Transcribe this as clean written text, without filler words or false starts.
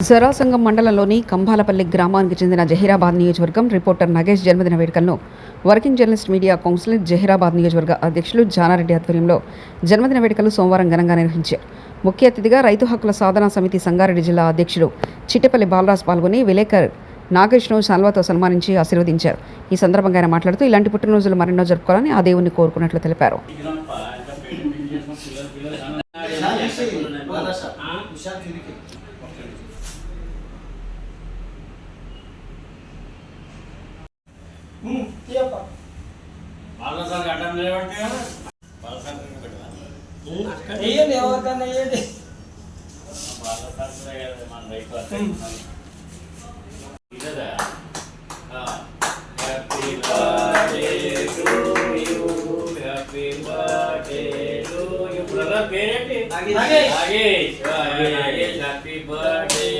జరాసంగం మండలంలోని కంభాలపల్లి గ్రామానికి చెందిన జహీరాబాద్ నియోజకవర్గం రిపోర్టర్ నగేష్ జన్మదిన వేడుకలను working journalist media council Zaheerabad నియోజకవర్గ అధ్యక్షులు జానారెడ్డి ఆధ్వర్యంలో జన్మదిన వేడుకలు సోమవారం ఘనంగా నిర్వహించారు. ముఖ్య అతిథిగా రైతు హక్కుల సాధనా సమితి సంగారెడ్డి జిల్లా అధ్యక్షుడు చిట్టపల్లి బాలరాజ్ పాల్గొని విలేకర్ నాగేష్ను శాల్వాతో సన్మానించి ఆశీర్వదించారు. ఈ సందర్భంగా ఆయన మాట్లాడుతూ ఇలాంటి పుట్టినరోజులు మరెన్నో జరుపుకోవాలని ఆ దేవుణ్ణి కోరుకున్నట్లు తెలిపారు. Happy birthday.